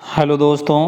Hello दोस्तों,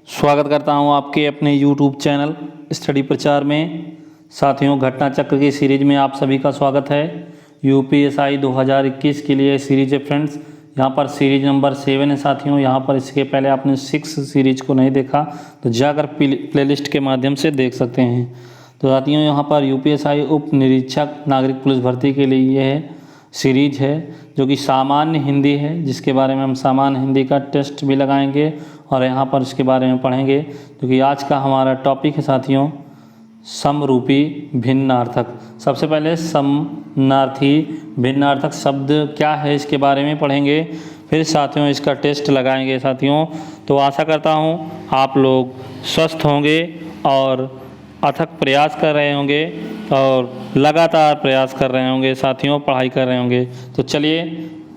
स्वागत करता हूं आपके अपने यूट्यूब चैनल स्टडी प्रचार में। साथियों, घटना चक्र की सीरीज में आप सभी का स्वागत है। यूपीएसआई 2021 के लिए सीरीज है फ्रेंड्स। यहां पर सीरीज नंबर 7 है साथियों। यहां पर इसके पहले आपने 6 सीरीज को नहीं देखा तो जाकर प्लेलिस्ट के माध्यम से देख सकते हैं। तो साथियों, यहाँ पर यूपीएसआई उप निरीक्षक नागरिक पुलिस भर्ती के लिए यह सीरीज है जो कि सामान्य हिंदी है, जिसके बारे में हम सामान्य हिंदी का टेस्ट भी लगाएंगे और यहाँ पर इसके बारे में पढ़ेंगे। क्योंकि आज का हमारा टॉपिक है साथियों समरूपी भिन्नार्थक। सबसे पहले समानार्थी भिन्नार्थक शब्द क्या है इसके बारे में पढ़ेंगे, फिर साथियों इसका टेस्ट लगाएंगे साथियों। तो आशा करता हूँ आप लोग स्वस्थ होंगे और अथक प्रयास कर रहे होंगे और लगातार प्रयास कर रहे होंगे साथियों, पढ़ाई कर रहे होंगे। तो चलिए,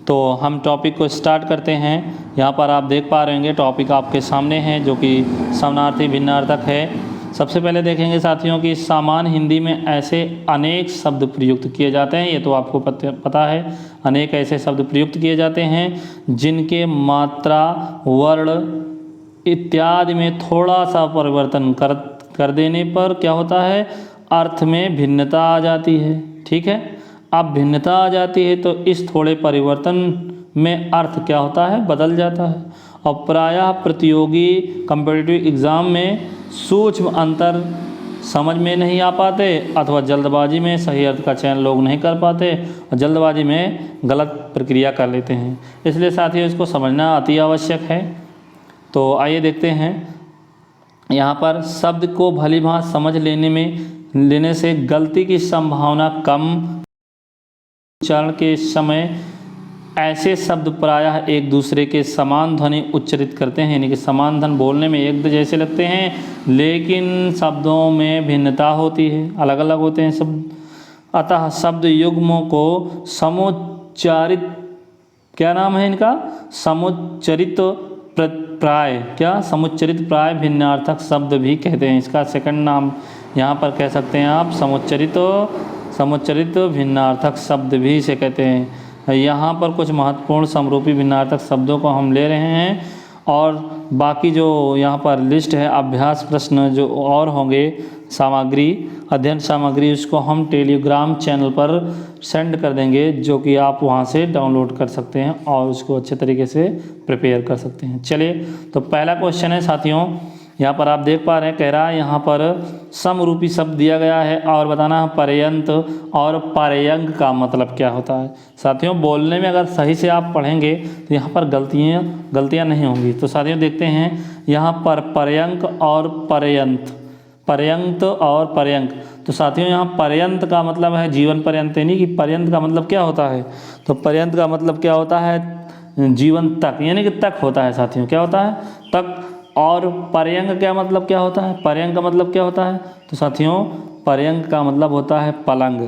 तो हम टॉपिक को स्टार्ट करते हैं। यहाँ पर आप देख पा रहे होंगे टॉपिक आपके सामने है जो कि समानार्थी भिन्नार्थक है। सबसे पहले देखेंगे साथियों कि सामान्य हिंदी में ऐसे अनेक शब्द प्रयुक्त किए जाते हैं, ये तो आपको पता है। अनेक ऐसे शब्द प्रयुक्त किए जाते हैं जिनके मात्रा, वर्ण इत्यादि में थोड़ा सा परिवर्तन कर देने पर क्या होता है, अर्थ में भिन्नता आ जाती है। ठीक है, अब भिन्नता आ जाती है तो इस थोड़े परिवर्तन में अर्थ क्या होता है, बदल जाता है। और प्रायः प्रतियोगी कॉम्पिटिटिव एग्ज़ाम में सूक्ष्म अंतर समझ में नहीं आ पाते अथवा जल्दबाजी में सही अर्थ का चयन लोग नहीं कर पाते और जल्दबाजी में गलत प्रक्रिया कर लेते हैं। इसलिए साथियों इसको समझना अति आवश्यक है। तो आइए देखते हैं। यहाँ पर शब्द को भलीभांति समझ लेने से गलती की संभावना कम। उच्चारण के समय ऐसे शब्द प्रायः एक दूसरे के समान ध्वनि उच्चारित करते हैं, यानी कि समान ध्वनि बोलने में एक जैसे लगते हैं, लेकिन शब्दों में भिन्नता होती है, अलग अलग होते हैं शब्द। अतः शब्द युग्मों को समुच्चारित, क्या नाम है इनका, समुच्चरित प्राय, क्या समुच्चरित प्राय भिन्नार्थक शब्द भी कहते हैं। इसका सेकंड नाम यहाँ पर कह सकते हैं आप समुच्चरित भिन्नार्थक शब्द भी इसे कहते हैं। यहाँ पर कुछ महत्वपूर्ण समरूपी भिन्नार्थक शब्दों को हम ले रहे हैं और बाकी जो यहाँ पर लिस्ट है अभ्यास प्रश्न जो और होंगे, सामग्री, अध्ययन सामग्री, उसको हम टेलीग्राम चैनल पर सेंड कर देंगे जो कि आप वहाँ से डाउनलोड कर सकते हैं और उसको अच्छे तरीके से प्रिपेयर कर सकते हैं। चलिए, तो पहला क्वेश्चन है साथियों, यहाँ पर आप देख पा रहे हैं, कह रहा है यहाँ पर समरूपी शब्द दिया गया है और बताना है पर्यंत और पर्यंक का मतलब क्या होता है। साथियों बोलने में अगर सही से आप पढ़ेंगे तो यहाँ पर गलतियाँ नहीं होंगी। तो साथियों देखते हैं यहाँ पर पर्यंक और पर्यंत, पर्यंत और पर्यंक। तो साथियों यहाँ पर्यंत का मतलब है जीवन पर्यंत, यानी कि पर्यंत का मतलब क्या होता है, तो पर्यंत का मतलब क्या होता है, जीवन तक, यानी कि तक होता है साथियों, क्या होता है, तक। और पर्यंक क्या मतलब क्या होता है, पर्यंक का मतलब क्या होता है, तो साथियों पर्यंक का मतलब होता है पलंग।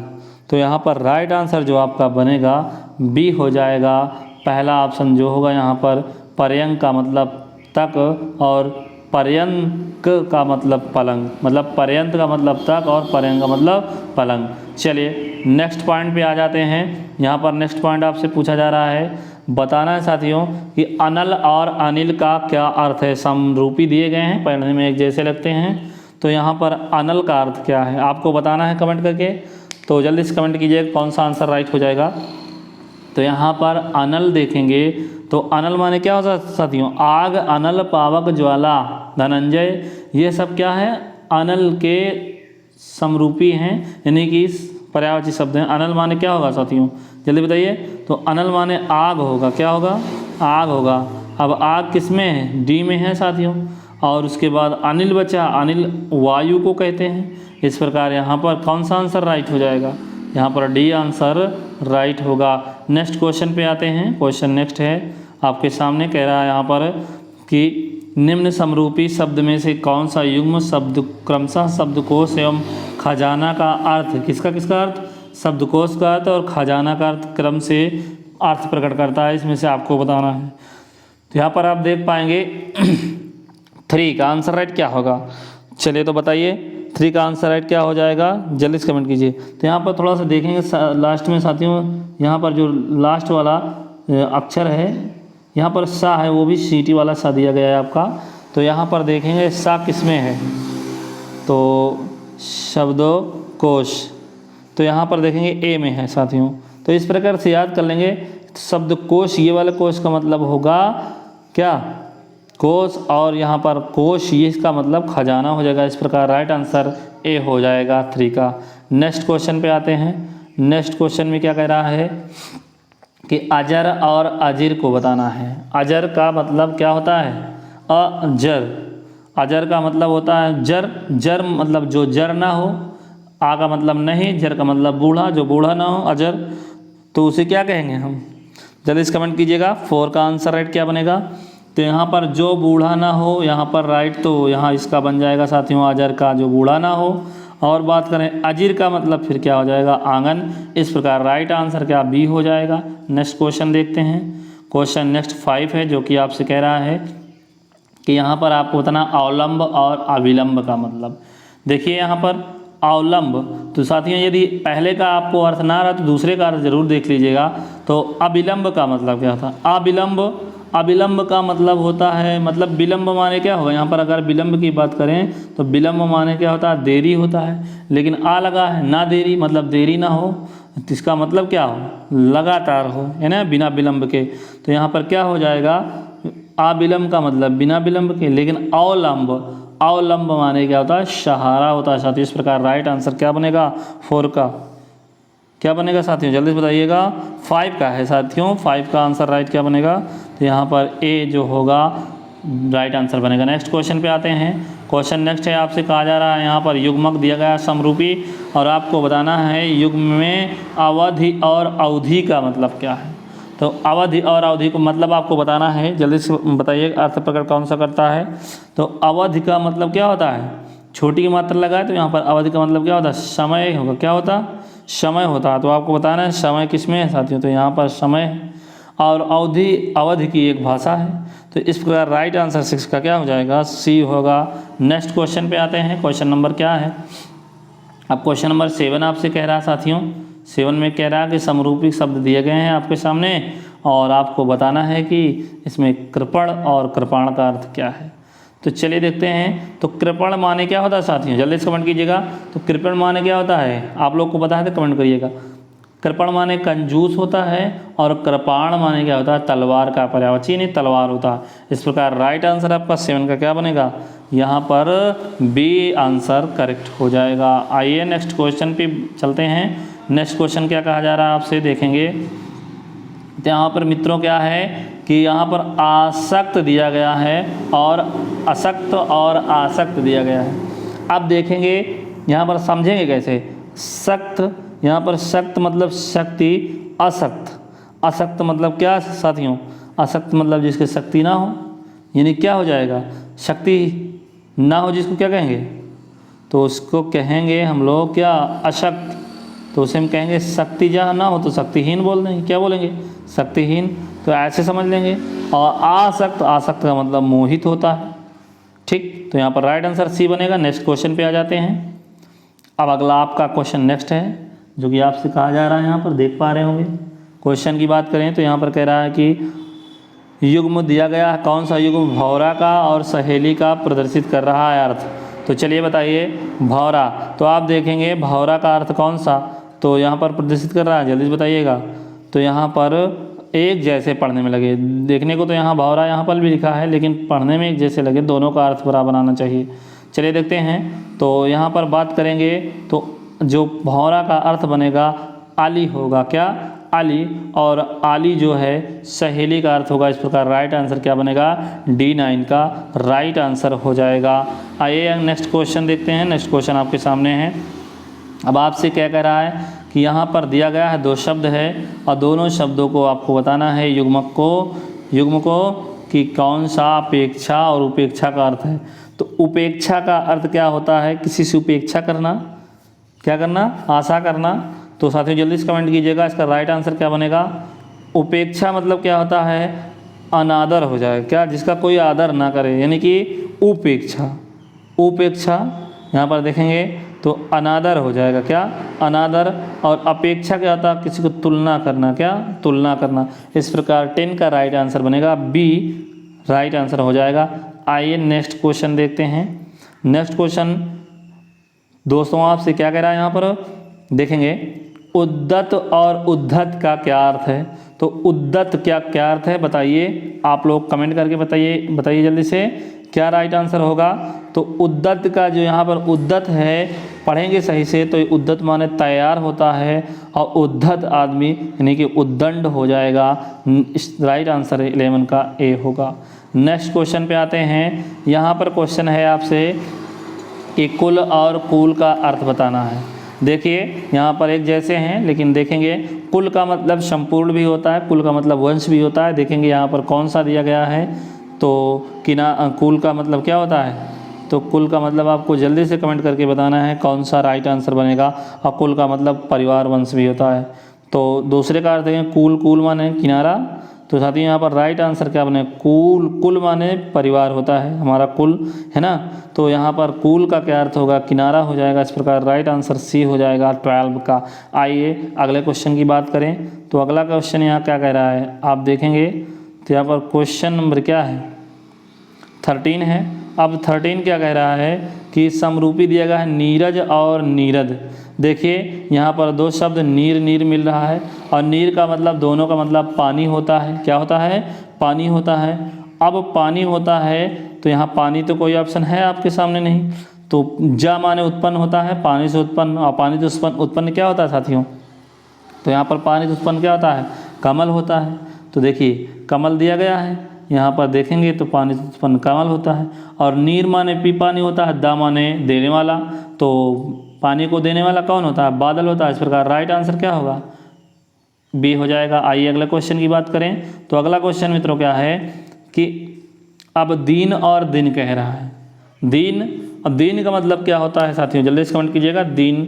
तो यहाँ पर राइट आंसर जो आपका बनेगा बी हो जाएगा, पहला ऑप्शन जो होगा यहाँ पर। पर्यंक का मतलब तक और पर्यंक का मतलब पलंग, मतलब पर्यंत का मतलब तक और पर्यंक का मतलब पलंग। चलिए नेक्स्ट पॉइंट पे आ जाते हैं। यहाँ पर नेक्स्ट पॉइंट आपसे पूछा जा रहा है, बताना है साथियों कि अनल और अनिल का क्या अर्थ है। समरूपी दिए गए हैं, पढ़ने में एक जैसे लगते हैं। तो यहाँ पर अनल का अर्थ क्या है आपको बताना है कमेंट करके। तो जल्दी से कमेंट कीजिए कौन सा आंसर राइट हो जाएगा। तो यहाँ पर अनल देखेंगे तो अनल माने क्या होता है साथियों, आग, अनल, पावक, ज्वाला, धनंजय, ये सब क्या है, अनल के समरूपी हैं, यानी कि पर्यायवाची शब्द हैं। अनल माने क्या होगा साथियों, जल्दी बताइए। तो अनल माने आग होगा, क्या होगा, आग होगा। अब आग किस में है, डी में है साथियों। और उसके बाद अनिल बचा, अनिल वायु को कहते हैं। इस प्रकार यहाँ पर कौन सा आंसर राइट हो जाएगा, यहाँ पर डी आंसर राइट होगा। नेक्स्ट क्वेश्चन पे आते हैं। क्वेश्चन नेक्स्ट है आपके सामने, कह रहा है यहाँ पर कि निम्न समरूपी शब्द में से कौन सा युग्म शब्द क्रमशः शब्दकोश एवं खजाना का अर्थ, किसका किसका अर्थ, शब्दकोश का अर्थ और खजाना का अर्थ क्रम से अर्थ प्रकट करता है, इसमें से आपको बताना है। तो यहाँ पर आप देख पाएंगे 3 का आंसर राइट क्या होगा। चलिए तो बताइए 3 का आंसर राइट क्या हो जाएगा, जल्दी से कमेंट कीजिए। तो यहाँ पर थोड़ा सा देखेंगे लास्ट में साथियों, यहाँ पर जो लास्ट वाला अक्षर है यहाँ पर सा है, वो भी सीटी वाला सा दिया गया है आपका। तो यहाँ पर देखेंगे सा किस में है, तो शब्दकोश, तो यहाँ पर देखेंगे ए में है साथियों। तो इस प्रकार से याद कर लेंगे। शब्दकोश, ये वाला कोश का मतलब होगा क्या, कोश, और यहाँ पर कोश, ये इसका मतलब खजाना हो जाएगा। इस प्रकार राइट आंसर ए हो जाएगा 3 का। नेक्स्ट क्वेश्चन पे आते हैं। नेक्स्ट क्वेश्चन में क्या कह रहा है कि अजर और अजीर को बताना है। अजर का मतलब क्या होता है, अजर। अजर का मतलब होता है जर, जर मतलब जो जर ना हो, आ का मतलब नहीं, जर का मतलब बूढ़ा, जो बूढ़ा ना हो, अजर, तो उसे क्या कहेंगे हम, जल्दी से कमेंट कीजिएगा। 4 का आंसर राइट क्या बनेगा, तो यहाँ पर जो बूढ़ा ना हो, यहाँ पर राइट, तो यहाँ इसका बन जाएगा साथियों अजर का जो बूढ़ा ना हो। और बात करें अजीर का मतलब फिर क्या हो जाएगा, आंगन। इस प्रकार राइट आंसर क्या बी हो जाएगा। नेक्स्ट क्वेश्चन देखते हैं। क्वेश्चन नेक्स्ट 5 है, जो कि आपसे कह रहा है कि यहाँ पर आपको बताना अवलंब और अविलंब का मतलब। देखिए यहाँ पर अवलंब, तो साथियों यदि पहले का आपको अर्थ ना रहा तो दूसरे का अर्थ जरूर देख लीजिएगा। तो अविलंब का मतलब क्या था, अविलंब, अविलंब का मतलब होता है, मतलब विलंब माने क्या होगा, यहाँ पर अगर विलंब की बात करें तो विलंब माने क्या होता है, देरी होता है। लेकिन आ लगा है ना, देरी मतलब देरी ना हो, तो इसका मतलब क्या हो, लगातार हो, है ना, बिना विलंब के। तो यहाँ पर क्या हो जाएगा, अविलंब का मतलब बिना विलंब के। लेकिन अवलंब, अवलंब माने क्या होता है, सहारा होता है साथियों। इस प्रकार राइट आंसर क्या बनेगा, 4 का क्या बनेगा साथियों, जल्दी से बताइएगा। 5 का है साथियों, 5 का आंसर राइट क्या बनेगा, तो यहाँ पर ए जो होगा राइट आंसर बनेगा। नेक्स्ट क्वेश्चन पे आते हैं। क्वेश्चन नेक्स्ट है, आपसे कहा जा रहा है यहाँ पर युग्मक दिया गया है समरूपी, और आपको बताना है युग्म में अवधि और अवधि का मतलब क्या है। तो अवधि और अवधि को मतलब आपको बताना है, जल्दी से बताइए अर्थ प्रकट कौन सा करता है। तो अवधि का मतलब क्या होता है, छोटी की मात्रा लगाए तो यहाँ पर अवधि का मतलब क्या होता है, समय होगा, क्या होता, समय होता है। तो आपको बताना है समय किस में है साथियों, तो यहाँ पर समय है। और अवधि, अवधि की एक भाषा है। तो इस प्रकार राइट आंसर 6 का क्या हो जाएगा, सी होगा। नेक्स्ट क्वेश्चन पे आते हैं। क्वेश्चन नंबर क्या है, अब क्वेश्चन नंबर 7 आपसे कह रहा है साथियों। 7 में कह रहा है कि समरूपी शब्द दिए गए हैं आपके सामने, और आपको बताना है कि इसमें कृपण और कृपाण का अर्थ क्या है। तो चलिए देखते हैं। तो कृपण माने क्या होता है साथियों, जल्दी से कमेंट कीजिएगा। तो कृपण माने क्या होता है, आप लोग को पता है तो कमेंट करिएगा। कृपण माने कंजूस होता है, और कृपाण माने क्या होता है, तलवार का पर्यायवाची नहीं तलवार होता है। इस प्रकार राइट आंसर आपका 7 का क्या बनेगा, यहाँ पर बी आंसर करेक्ट हो जाएगा। आइए नेक्स्ट क्वेश्चन पे चलते हैं। नेक्स्ट क्वेश्चन क्या कहा जा रहा है आपसे देखेंगे। तो यहाँ पर मित्रों क्या है कि यहाँ पर आसक्त दिया गया है, और असक्त और आसक्त दिया गया है। अब देखेंगे यहाँ पर समझेंगे कैसे। सक्त, यहाँ पर सक्त मतलब शक्ति, असक्त, असक्त मतलब क्या साथियों, असक्त मतलब जिसकी शक्ति ना हो, यानी क्या हो जाएगा, शक्ति ना हो जिसको क्या कहेंगे, तो उसको कहेंगे हम लोग क्या, अशक्त। तो उसे हम कहेंगे शक्ति जहाँ ना हो तो शक्तिहीन बोल देंगे, क्या बोलेंगे, शक्तिहीन। तो ऐसे समझ लेंगे। और आसक्त, आसक्त का मतलब मोहित होता है। ठीक, तो यहाँ पर राइट आंसर सी बनेगा। नेक्स्ट क्वेश्चन पे आ जाते हैं। अब अगला आपका क्वेश्चन नेक्स्ट है, जो कि आपसे कहा जा रहा है, यहाँ पर देख पा रहे होंगे। क्वेश्चन की बात करें तो यहाँ पर कह रहा है कि युग्म दिया गया है, कौन सा युग्म भौरा का और सहेली का प्रदर्शित कर रहा है अर्थ। तो चलिए बताइए भौरा, तो आप देखेंगे भौरा का अर्थ कौन सा, तो यहाँ पर प्रदर्शित कर रहा है, जल्दी से बताइएगा। तो यहाँ पर एक जैसे पढ़ने में लगे, देखने को तो यहाँ भौरा यहाँ पर भी लिखा है, लेकिन पढ़ने में एक जैसे लगे, दोनों का अर्थ बराबर आना चाहिए। चलिए देखते हैं। तो यहाँ पर बात करेंगे तो जो भौरा का अर्थ बनेगा आली होगा, क्या, आली। और आली जो है सहेली का अर्थ होगा। इस प्रकार राइट आंसर क्या बनेगा, D9 का राइट आंसर हो जाएगा। आइए नेक्स्ट क्वेश्चन देखते हैं। नेक्स्ट क्वेश्चन आपके सामने है। अब आपसे क्या कह रहा है कि यहाँ पर दिया गया है 2 शब्द है, और दोनों शब्दों को आपको बताना है युग्मक को कि कौन सा अपेक्षा और उपेक्षा का अर्थ है। तो उपेक्षा का अर्थ क्या होता है, किसी से उपेक्षा करना, क्या करना, आशा करना। तो साथियों जल्दी से कमेंट कीजिएगा, इसका राइट आंसर क्या बनेगा। उपेक्षा मतलब क्या होता है, अनादर हो जाए, क्या, जिसका कोई आदर ना करे, यानी कि उपेक्षा। उपेक्षा यहाँ पर देखेंगे तो अनादर हो जाएगा, क्या अनादर। और अपेक्षा क्या होता है, किसी को तुलना करना, क्या तुलना करना। इस प्रकार 10 का राइट आंसर बनेगा बी, राइट आंसर हो जाएगा। आइए नेक्स्ट क्वेश्चन देखते हैं। नेक्स्ट क्वेश्चन दोस्तों आपसे क्या कह रहा है यहाँ पर, देखेंगे उद्दत और उद्धत का क्या अर्थ है। तो उद्दत क्या अर्थ है बताइए, आप लोग कमेंट करके बताइए जल्दी से क्या राइट आंसर होगा। तो उद्दत का जो यहाँ पर उद्दत है, पढ़ेंगे सही से तो उद्दत माने तैयार होता है, और उद्धत आदमी यानी कि उद्दंड हो जाएगा। इस राइट आंसर 11 का ए होगा। नेक्स्ट क्वेश्चन पे आते हैं। यहाँ पर क्वेश्चन है आपसे कि कुल और कुल का अर्थ बताना है। देखिए यहाँ पर एक जैसे हैं, लेकिन देखेंगे कुल का मतलब संपूर्ण भी होता है, कुल का मतलब वंश भी होता है। देखेंगे यहाँ पर कौन सा दिया गया है, तो कुल का मतलब क्या होता है। तो कुल का मतलब आपको जल्दी से कमेंट करके बताना है कौन सा राइट आंसर बनेगा। और कुल का मतलब परिवार वंश भी होता है। तो दूसरे का अर्थ देखें, कुल माने किनारा। तो साथ ही यहाँ पर राइट आंसर क्या बने, कुल माने परिवार होता है, हमारा कुल है ना। तो यहाँ पर कुल का क्या अर्थ होगा, किनारा हो जाएगा। इस प्रकार राइट आंसर सी हो जाएगा 12 का। आइए अगले क्वेश्चन की बात करें। तो अगला क्वेश्चन यहाँ क्या कह रहा है, आप देखेंगे तो यहाँ पर क्वेश्चन नंबर क्या है, 13 है। अब 13 क्या कह रहा है कि समरूपी दिया गया है नीरज और नीरद। देखिए यहाँ पर दो शब्द नीर मिल रहा है, और नीर का मतलब दोनों का मतलब पानी होता है। क्या होता है, पानी होता है। अब पानी होता है तो यहाँ पानी तो कोई ऑप्शन है आपके सामने नहीं। तो जा माने उत्पन्न होता है, पानी से उत्पन्न, और पानी से उत्पन्न क्या होता है साथियों। तो यहाँ पर पानी से उत्पन्न क्या होता है, कमल होता है। तो देखिए कमल दिया गया है, यहाँ पर देखेंगे तो पानी से उत्पन्न कमल होता है। और नीर माने पी पानी होता है, दा माने देने वाला। तो पानी को देने वाला कौन होता है, बादल होता है। इस प्रकार राइट आंसर क्या होगा, बी हो जाएगा। आइए अगले क्वेश्चन की बात करें। तो अगला क्वेश्चन मित्रों क्या है कि अब दीन और दिन कह रहा है। दीन, अब दीन का मतलब क्या होता है साथियों, जल्दी से कमेंट कीजिएगा। दीन,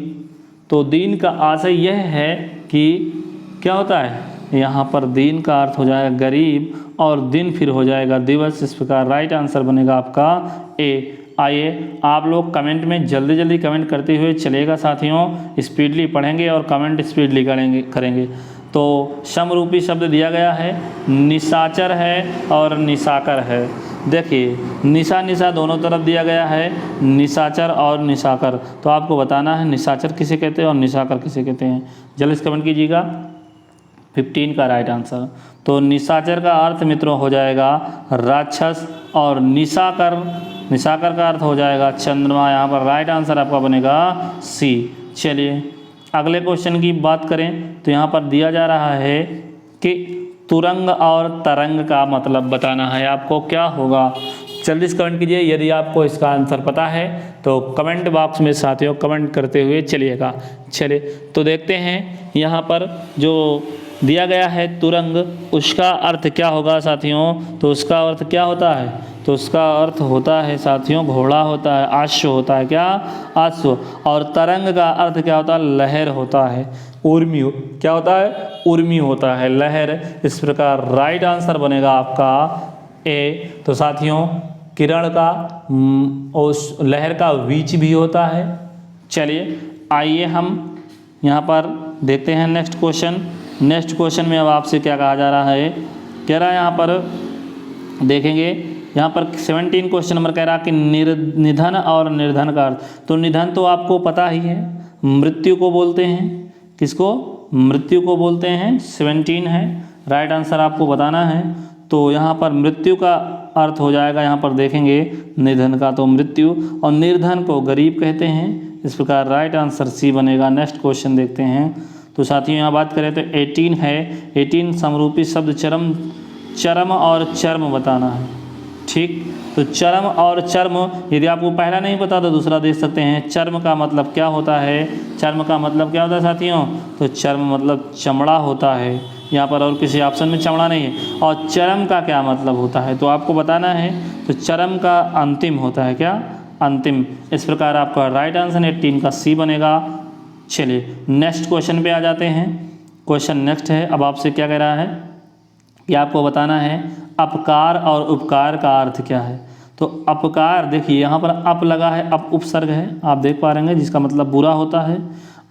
तो दीन का आशय यह है कि क्या होता है, यहाँ पर दीन का अर्थ हो जाएगा गरीब, और दिन फिर हो जाएगा दिवस। इस प्रकार राइट आंसर बनेगा आपका ए। आइए आप लोग कमेंट में जल्दी कमेंट करते हुए चलेगा साथियों, स्पीडली पढ़ेंगे और कमेंट स्पीडली करेंगे। तो समरूपी शब्द दिया गया है, निशाचर है और निशाकर है। देखिए निशा दोनों तरफ दिया गया है, निशाचर और निशाकर। तो आपको बताना है निशाचर किसे कहते हैं और निशाकर किसे कहते हैं। जल्दी से कमेंट कीजिएगा 15 का राइट आंसर। तो निशाचर का अर्थ मित्रों हो जाएगा राक्षस, और निशाकर का अर्थ हो जाएगा चंद्रमा। यहाँ पर राइट आंसर आपका बनेगा सी। चलिए अगले क्वेश्चन की बात करें। तो यहाँ पर दिया जा रहा है कि तुरंग और तरंग का मतलब बताना है आपको, क्या होगा। जल्दी से कमेंट कीजिए यदि आपको इसका आंसर पता है, तो कमेंट बॉक्स में साथियों कमेंट करते हुए चलिएगा। चलिए तो देखते हैं यहाँ पर जो दिया गया है तुरंग, उसका अर्थ क्या होगा साथियों। तो उसका अर्थ क्या होता है, तो उसका अर्थ होता है साथियों घोड़ा होता है, अश्व होता है, क्या अश्व। और तरंग का अर्थ क्या होता है, लहर होता है, उर्मी। क्या होता है, उर्मी होता है, लहर। इस प्रकार राइट आंसर बनेगा आपका ए। तो साथियों किरण का उस लहर का बीच भी होता है। चलिए आइए हम यहाँ पर देखते हैं नेक्स्ट क्वेश्चन। नेक्स्ट क्वेश्चन में अब आपसे क्या कहा जा रहा है, कह रहा है यहाँ पर देखेंगे, यहाँ पर 17 क्वेश्चन नंबर कह रहा कि निधन और निर्धन का अर्थ। तो निधन तो आपको पता ही है, मृत्यु को बोलते हैं। किसको, मृत्यु को बोलते हैं। 17 है, राइट आंसर आपको बताना है। तो यहाँ पर मृत्यु का अर्थ हो जाएगा, यहाँ पर देखेंगे निधन का तो मृत्यु, और निर्धन को गरीब कहते हैं। इस प्रकार राइट आंसर सी बनेगा। नेक्स्ट क्वेश्चन देखते हैं। तो साथियों यहाँ बात करें तो 18 है। 18 समरूपी शब्द चरम और चर्म बताना है। ठीक, तो चरम और चर्म यदि आपको पहला नहीं पता तो दूसरा देख सकते हैं। चर्म का मतलब क्या होता है, चर्म का मतलब क्या होता है साथियों, तो चर्म मतलब चमड़ा होता है। यहाँ पर और किसी ऑप्शन में चमड़ा नहीं है। और चरम का क्या मतलब होता है, तो आपको बताना है। तो चरम का अंतिम होता है, क्या अंतिम। इस प्रकार आपका राइट आंसर 18 का सी बनेगा। चलिए नेक्स्ट क्वेश्चन पे आ जाते हैं। क्वेश्चन नेक्स्ट है, अब आपसे क्या कह रहा है कि आपको बताना है अपकार और उपकार का अर्थ क्या है। तो अपकार, देखिए यहाँ पर अप लगा है, अप उपसर्ग है, आप देख पा रहे होंगे, जिसका मतलब बुरा होता है,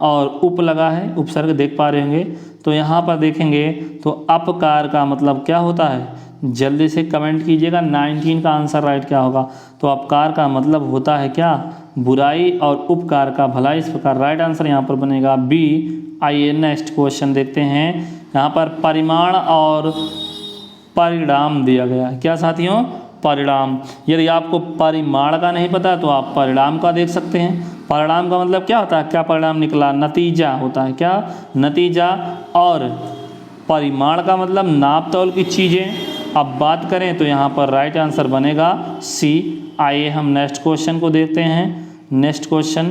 और उप लगा है, उपसर्ग देख पा रहे होंगे। तो यहाँ पर देखेंगे तो अपकार का मतलब क्या होता है, जल्दी से कमेंट कीजिएगा 19 का आंसर राइट क्या होगा। तो अपकार का मतलब होता है क्या, बुराई, और उपकार का भलाई। इस प्रकार राइट आंसर यहाँ पर बनेगा बी। आइए नेक्स्ट क्वेश्चन देखते हैं। यहाँ पर परिमाण और परिणाम दिया गया है। क्या साथियों, परिणाम। यदि आपको परिमाण का नहीं पता तो आप परिणाम का देख सकते हैं। परिणाम का मतलब क्या होता है, क्या परिणाम निकला, नतीजा होता है, क्या, नतीजा। और परिमाण का मतलब नाप तौल की चीज़ें। अब बात करें तो यहाँ पर राइट आंसर बनेगा सी। आइए हम नेक्स्ट क्वेश्चन को देखते हैं। नेक्स्ट क्वेश्चन,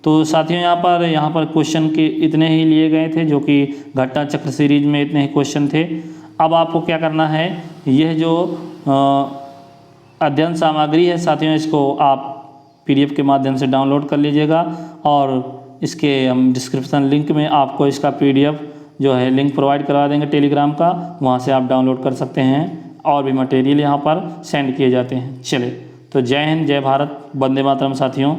तो साथियों यहाँ पर क्वेश्चन के इतने ही लिए गए थे, जो कि घटना चक्र सीरीज में इतने ही क्वेश्चन थे। अब आपको क्या करना है, यह जो अध्ययन सामग्री है साथियों, इसको आप PDF के माध्यम से डाउनलोड कर लीजिएगा, और इसके हम डिस्क्रिप्शन लिंक में आपको इसका PDF जो है लिंक प्रोवाइड करवा देंगे टेलीग्राम का, वहाँ से आप डाउनलोड कर सकते हैं। और भी मटेरियल यहाँ पर सेंड किए जाते हैं। चलिए, तो जय हिंद, जय भारत, वंदे मातरम साथियों।